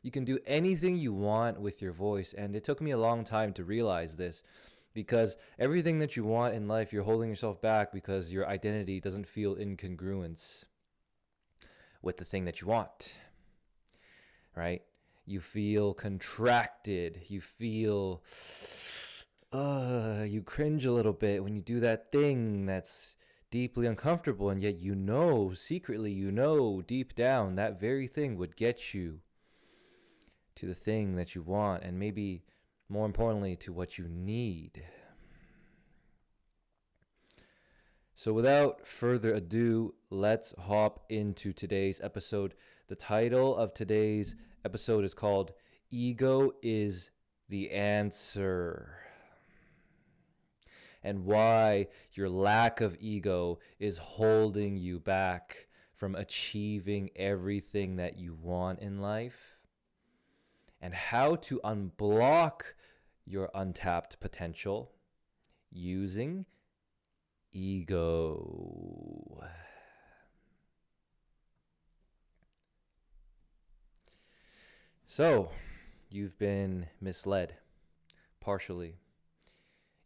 You can do anything you want with your voice. And it took me a long time to realize this, because everything that you want in life, you're holding yourself back because your identity doesn't feel in congruence with the thing that you want, right? You feel contracted. You feel, you cringe a little bit when you do that thing that's deeply uncomfortable, and yet secretly, deep down, that very thing would get you to the thing that you want, and maybe more importantly, to what you need. So without further ado, let's hop into today's episode. The title of today's episode is called Ego Is the Answer, and why your lack of ego is holding you back from achieving everything that you want in life, and how to unblock your untapped potential using ego. So, you've been misled, partially.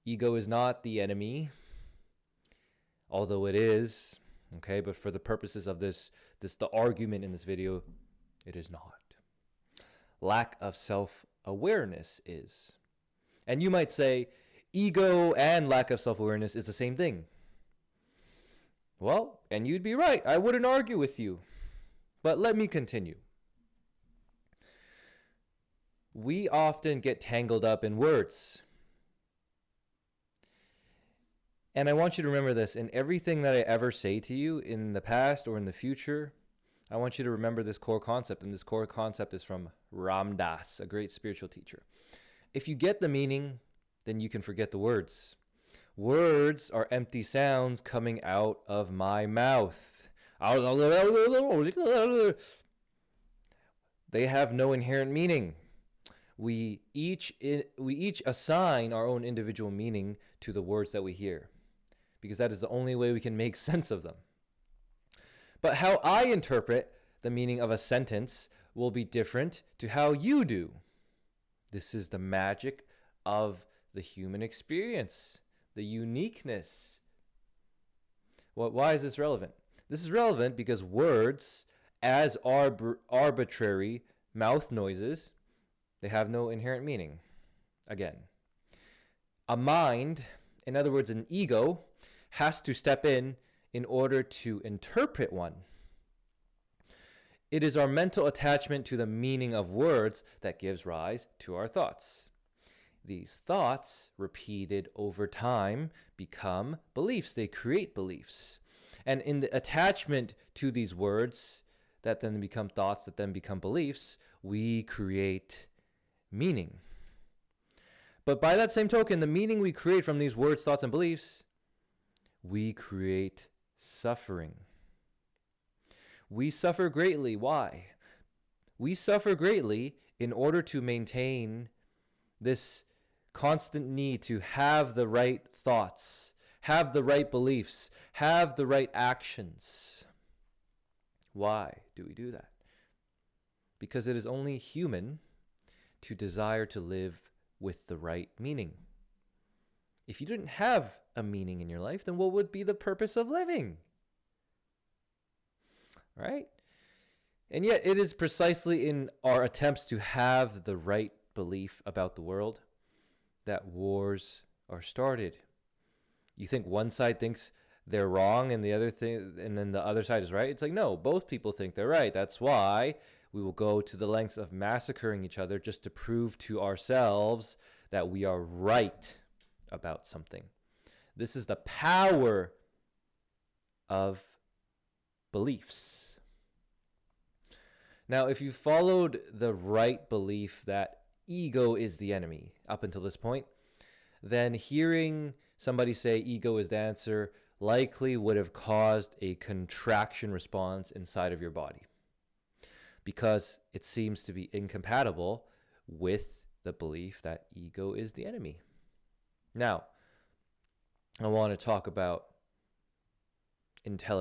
Ego is not the enemy, although it is, okay? But for the purposes of the argument in this video, it is not. Lack of self-awareness is. And you might say, ego and lack of self-awareness is the same thing. Well, and you'd be right. I wouldn't argue with you. But let me continue. We often get tangled up in words. And I want you to remember this. In everything that I ever say to you in the past or in the future, I want you to remember this core concept. And this core concept is from Ram Dass, a great spiritual teacher. If you get the meaning, then you can forget the words. Words are empty sounds coming out of my mouth. They have no inherent meaning. We each assign our own individual meaning to the words that we hear, because that is the only way we can make sense of them. But how I interpret the meaning of a sentence will be different to how you do. This is the magic of the human experience, the uniqueness. Why is this relevant? This is relevant because words, as arbitrary mouth noises, they have no inherent meaning. Again, a mind, in other words, an ego, has to step in order to interpret one. It is our mental attachment to the meaning of words that gives rise to our thoughts. These thoughts, repeated over time, become beliefs. They create beliefs. And in the attachment to these words that then become thoughts, that then become beliefs, we create meaning. But by that same token, the meaning we create from these words, thoughts, and beliefs, we create suffering. We suffer greatly. Why? We suffer greatly in order to maintain this constant need to have the right thoughts, have the right beliefs, have the right actions. Why do we do that? Because it is only human to desire to live with the right meaning. If you didn't have a meaning in your life, then what would be the purpose of living? Right? And yet it is precisely in our attempts to have the right belief about the world that wars are started. You think one side thinks they're wrong and then the other side is right? It's like, no, both people think they're right. That's why we will go to the lengths of massacring each other just to prove to ourselves that we are right about something. This is the power of beliefs. Now, if you followed the right belief that ego is the enemy up until this point, then hearing somebody say ego is the answer likely would have caused a contraction response inside of your body, because it seems to be incompatible with the belief that ego is the enemy. Now, I want to talk about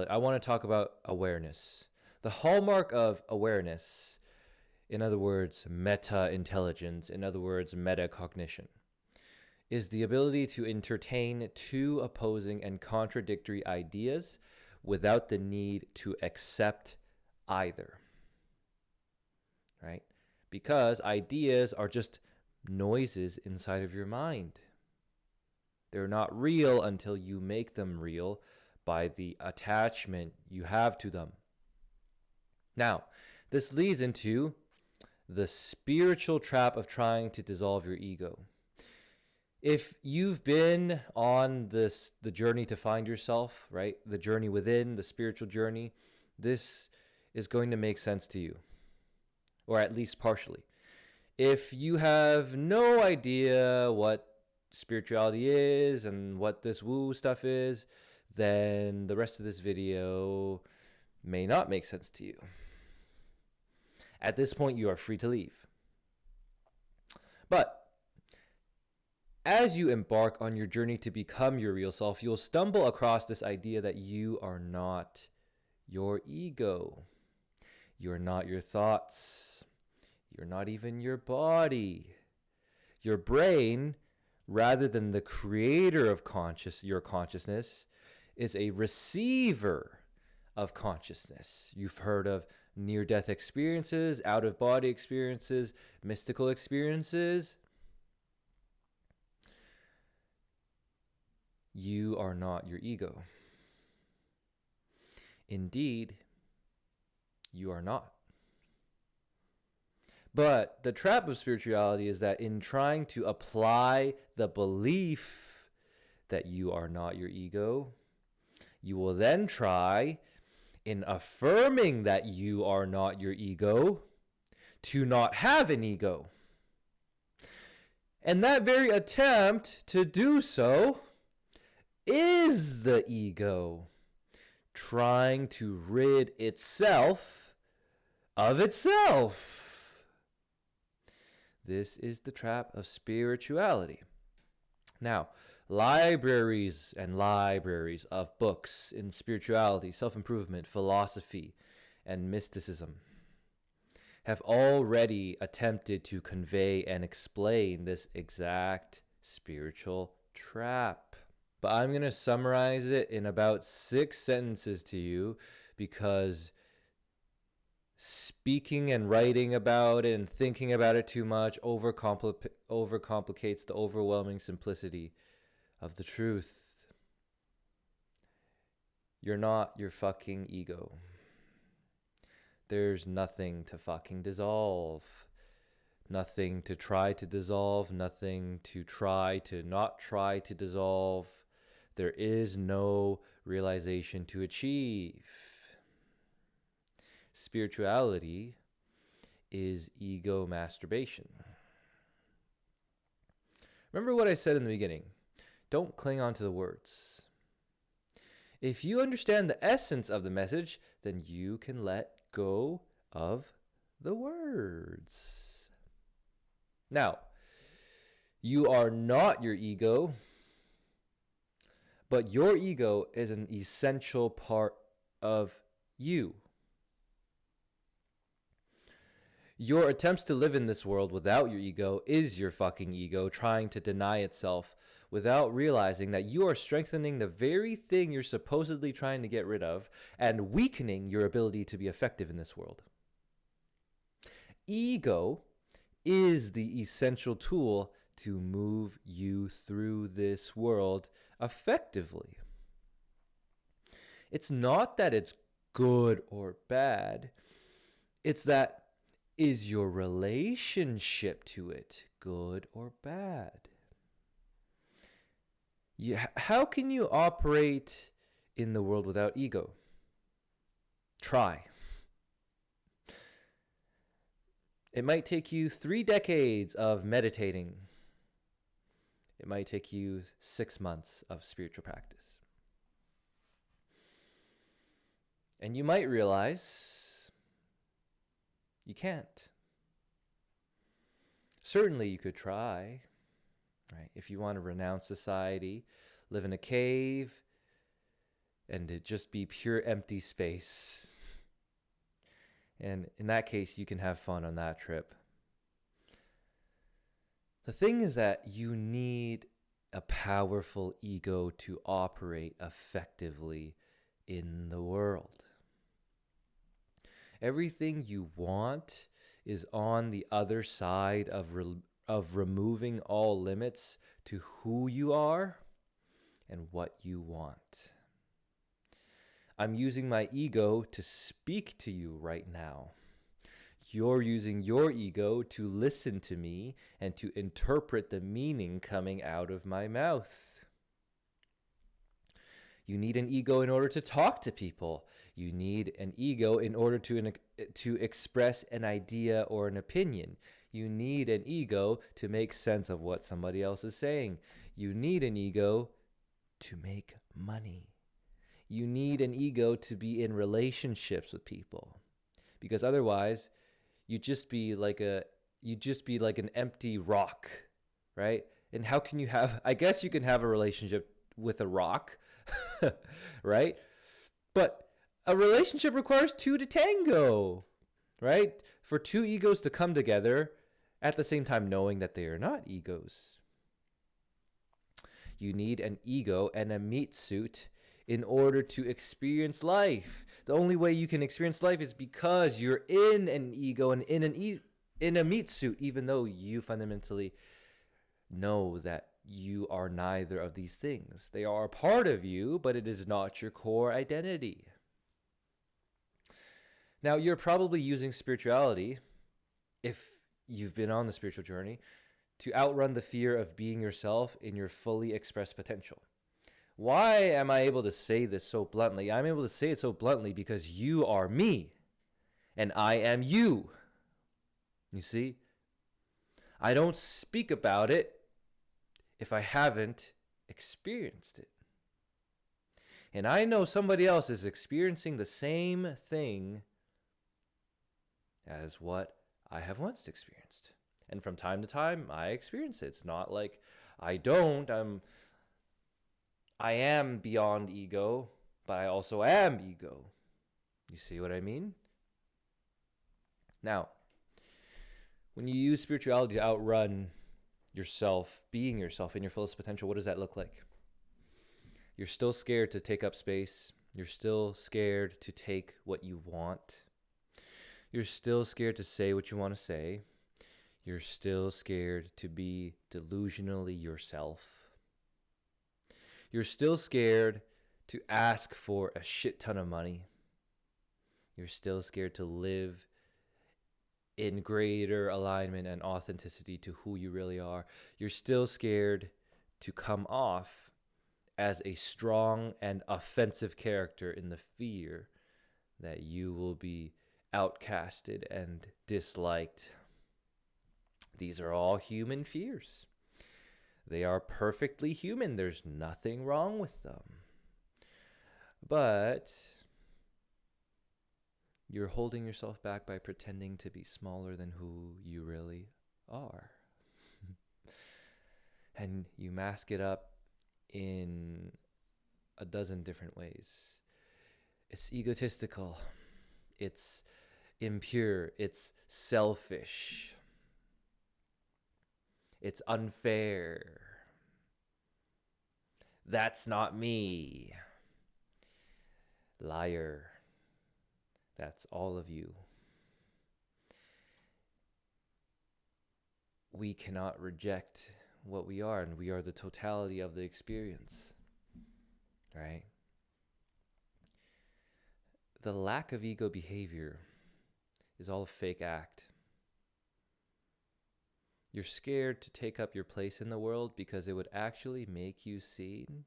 I want to talk about awareness. The hallmark of awareness in other words, meta-intelligence, in other words, metacognition, is the ability to entertain two opposing and contradictory ideas without the need to accept either, right? Because ideas are just noises inside of your mind. They're not real until you make them real by the attachment you have to them. Now, this leads into the spiritual trap of trying to dissolve your ego. If you've been on the journey to find yourself, right? The journey within, the spiritual journey, this is going to make sense to you, or at least partially. If you have no idea what spirituality is and what this woo stuff is, then the rest of this video may not make sense to you. At this point, you are free to leave. But as you embark on your journey to become your real self, you'll stumble across this idea that you are not your ego. You're not your thoughts. You're not even your body. Your brain, rather than the creator of your consciousness, is a receiver of consciousness. You've heard of near-death experiences, out-of-body experiences, mystical experiences. You are not your ego. Indeed, you are not. But the trap of spirituality is that in trying to apply the belief that you are not your ego, you will then try, in affirming that you are not your ego, to not have an ego. And that very attempt to do so is the ego trying to rid itself of itself. This is the trap of spirituality. Now, libraries and libraries of books in spirituality, self-improvement, philosophy, and mysticism have already attempted to convey and explain this exact spiritual trap. But I'm going to summarize it in about 6 sentences to you, because speaking and writing about it and thinking about it too much overcomplicates the overwhelming simplicity of the truth. You're not your fucking ego. There's nothing to fucking dissolve. Nothing to try to dissolve. Nothing to try to not try to dissolve. There is no realization to achieve. Spirituality is ego masturbation. Remember what I said in the beginning. Don't cling on to the words. If you understand the essence of the message, then you can let go of the words. Now, you are not your ego, but your ego is an essential part of you. Your attempts to live in this world without your ego is your fucking ego trying to deny itself without realizing that you are strengthening the very thing you're supposedly trying to get rid of and weakening your ability to be effective in this world. Ego is the essential tool to move you through this world effectively. It's not that it's good or bad. It's that, is your relationship to it good or bad? How can you operate in the world without ego? Try. It might take you 3 decades of meditating. It might take you 6 months of spiritual practice. And you might realize you can't. Certainly you could try, right? If you want to renounce society, live in a cave, and it just be pure empty space, And in that case, you can have fun on that trip. The thing is that you need a powerful ego to operate effectively in the world. Everything you want is on the other side of removing all limits to who you are and what you want. I'm using my ego to speak to you right now. You're using your ego to listen to me and to interpret the meaning coming out of my mouth. You need an ego in order to talk to people. You need an ego in order to express an idea or an opinion. You need an ego to make sense of what somebody else is saying. You need an ego to make money. You need an ego to be in relationships with people, because otherwise you'd just be like an empty rock, right? And how can you have, I guess you can have a relationship with a rock, right? But a relationship requires two to tango, right? For two egos to come together at the same time knowing that they are not egos. You need an ego and a meat suit in order to experience life. The only way you can experience life is because you're in an ego and in a meat suit, even though you fundamentally know that you are neither of these things. They are a part of you, but it is not your core identity. Now, you're probably using spirituality, if you've been on the spiritual journey, to outrun the fear of being yourself in your fully expressed potential. Why am I able to say this so bluntly? I'm able to say it so bluntly because you are me and I am you. You see? I don't speak about it if I haven't experienced it. And I know somebody else is experiencing the same thing as what I have once experienced. And from time to time, I experience it. It's not like I don't. I am beyond ego, but I also am ego. You see what I mean? Now, when you use spirituality to outrun yourself, being yourself in your fullest potential, what does that look like? You're still scared to take up space. You're still scared to take what you want. You're still scared to say what you want to say. You're still scared to be delusionally yourself. You're still scared to ask for a shit ton of money. You're still scared to live in greater alignment and authenticity to who you really are. You're still scared to come off as a strong and offensive character in the fear that you will be outcasted and disliked. These are all human fears. They are perfectly human. There's nothing wrong with them. But you're holding yourself back by pretending to be smaller than who you really are. And you mask it up in a dozen different ways. It's egotistical. It's impure. It's selfish. It's unfair. That's not me. Liar. That's all of you. We cannot reject what we are, and we are the totality of the experience, right? The lack of ego behavior is all a fake act. You're scared to take up your place in the world because it would actually make you seen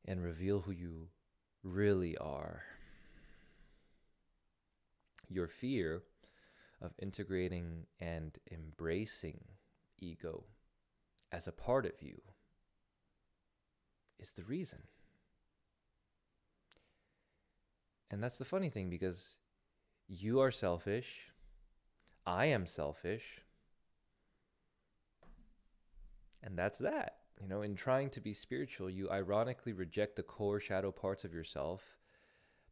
and reveal who you really are. Your fear of integrating and embracing ego as a part of you is the reason. And that's the funny thing, because you are selfish, I am selfish, and that's that. You know, in trying to be spiritual, you ironically reject the core shadow parts of yourself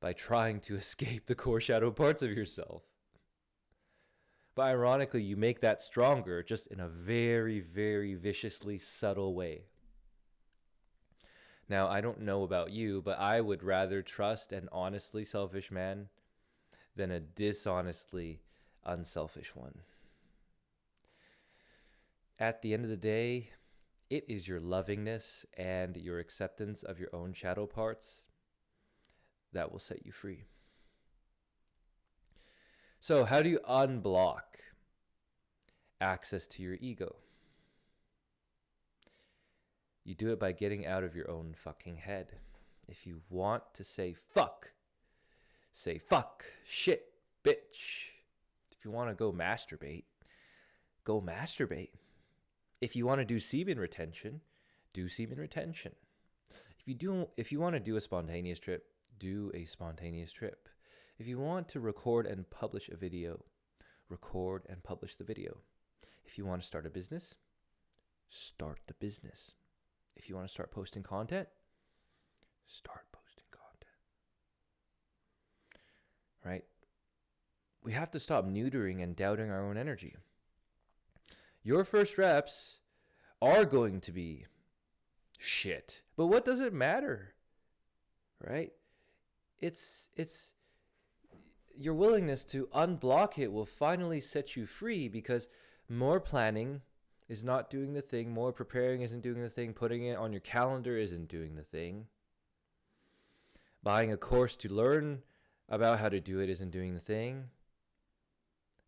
by trying to escape the core shadow parts of yourself. But ironically, you make that stronger just in a very, very viciously subtle way. Now, I don't know about you, but I would rather trust an honestly selfish man than a dishonestly unselfish one. At the end of the day, it is your lovingness and your acceptance of your own shadow parts that will set you free. So, how do you unblock access to your ego? You do it by getting out of your own fucking head. If you want to say fuck, shit, bitch. If you want to go masturbate, go masturbate. If you want to do semen retention, do semen retention. If you want to do a spontaneous trip, do a spontaneous trip. If you want to record and publish a video, record and publish the video. If you want to start a business, start the business. If you want to start posting content, start posting content. Right? We have to stop neutering and doubting our own energy. Your first reps are going to be shit. But what does it matter? Right? It's your willingness to unblock it will finally set you free, because more planning is not doing the thing, more preparing isn't doing the thing, putting it on your calendar isn't doing the thing. Buying a course to learn about how to do it isn't doing the thing.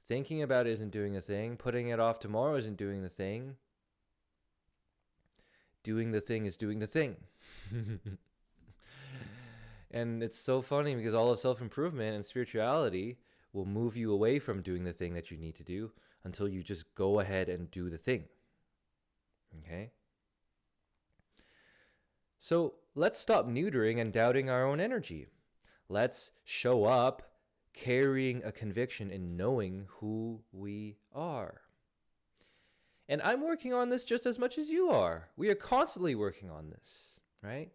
Thinking about it isn't doing the thing. Putting it off tomorrow isn't doing the thing. Doing the thing is doing the thing. And it's so funny because all of self-improvement and spirituality will move you away from doing the thing that you need to do until you just go ahead and do the thing. Okay? So let's stop neutering and doubting our own energy. Let's show up carrying a conviction in knowing who we are. And I'm working on this just as much as you are. We are constantly working on this, right?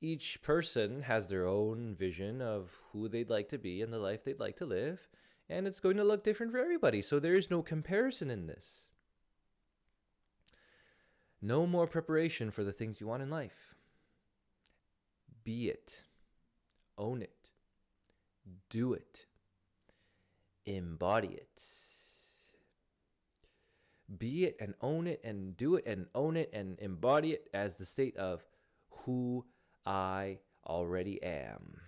Each person has their own vision of who they'd like to be and the life they'd like to live, and it's going to look different for everybody. So there is no comparison in this. No more preparation for the things you want in life. Be it. Own it. Do it. Embody it. Be it and own it and do it and own it and embody it as the state of who I already am.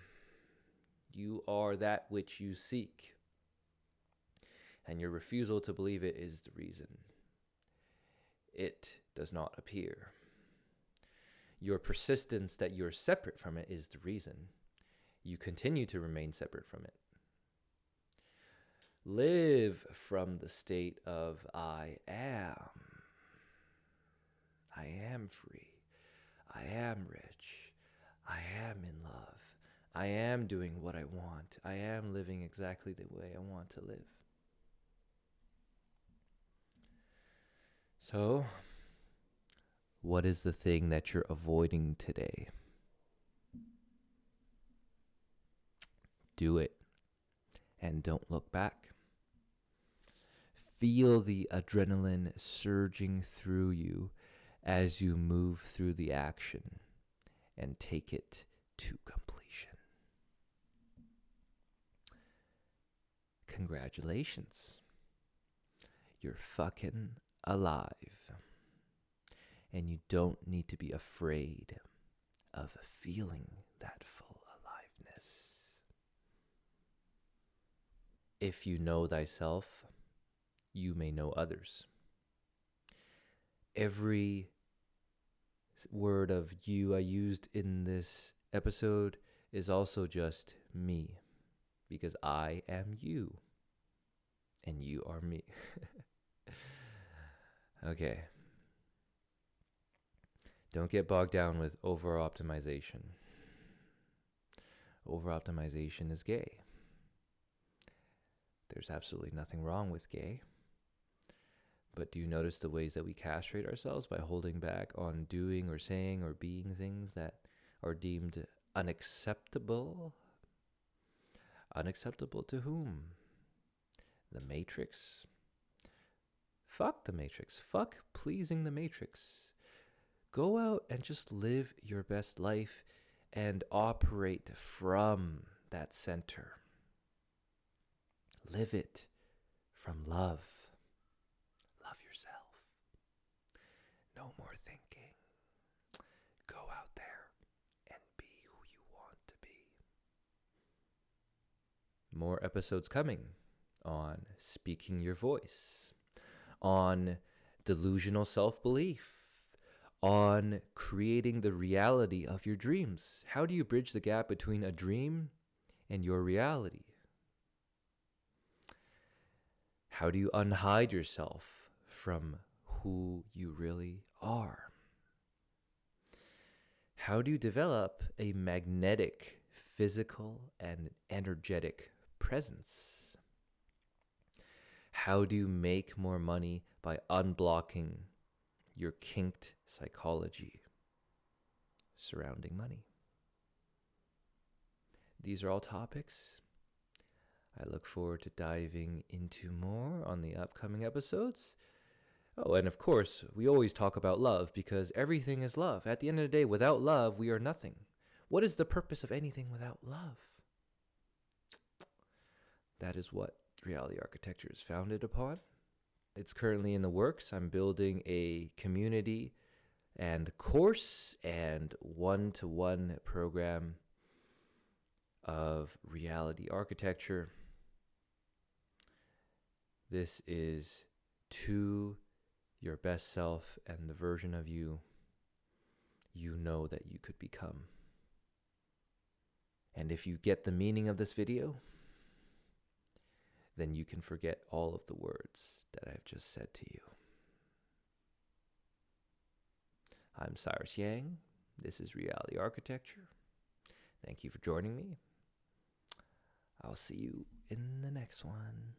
You are that which you seek. And your refusal to believe it is the reason it does not appear. Your persistence that you're separate from it is the reason you continue to remain separate from it. Live from the state of I am. I am free. I am rich. I am in love. I am doing what I want. I am living exactly the way I want to live. So, what is the thing that you're avoiding today? Do it and don't look back. Feel the adrenaline surging through you as you move through the action and take it to completion. Congratulations. You're fucking alive. And you don't need to be afraid of feeling that full aliveness. If you know thyself, you may know others. Every word of you I used in this episode is also just me, because I am you and you are me. Okay. Don't get bogged down with over-optimization. Over-optimization is gay. There's absolutely nothing wrong with gay. But do you notice the ways that we castrate ourselves by holding back on doing or saying or being things that are deemed unacceptable. Unacceptable to whom? The Matrix? Fuck the Matrix. Fuck pleasing the Matrix. Go out and just live your best life and operate from that center. Live it from love. Love yourself. No more thinking. Go out there and be who you want to be. More episodes coming on speaking your voice, on delusional self-belief, on creating the reality of your dreams. How do you bridge the gap between a dream and your reality? How do you unhide yourself from who you really are? How do you develop a magnetic, physical, and energetic presence? How do you make more money by unblocking your kinked psychology surrounding money? These are all topics I look forward to diving into more on the upcoming episodes. Oh, and of course, we always talk about love because everything is love. At the end of the day, without love, we are nothing. What is the purpose of anything without love? That is what reality architecture is founded upon. It's currently in the works. I'm building a community and course and one-to-one program of reality architecture. This is to your best self and the version of you know that you could become. And if you get the meaning of this video, then you can forget all of the words that I've just said to you. I'm Cyrus Yang. This is Reality Architecture. Thank you for joining me. I'll see you in the next one.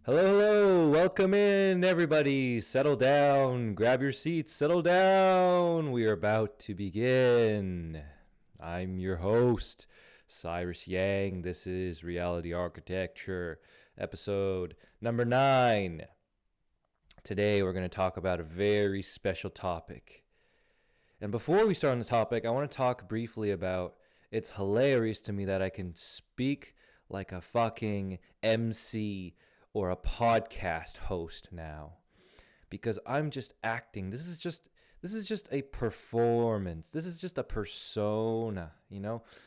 Hello. Welcome in, everybody. Settle down. Grab your seats. Settle down. We are about to begin. I'm your host, Cyrus Yang. This is Reality Architecture, episode number 9. Today, we're going to talk about a very special topic. And before we start on the topic, I want to talk briefly about, it's hilarious to me that I can speak like a fucking MC or a podcast host now, because I'm just acting. This is just a performance. This is just a persona,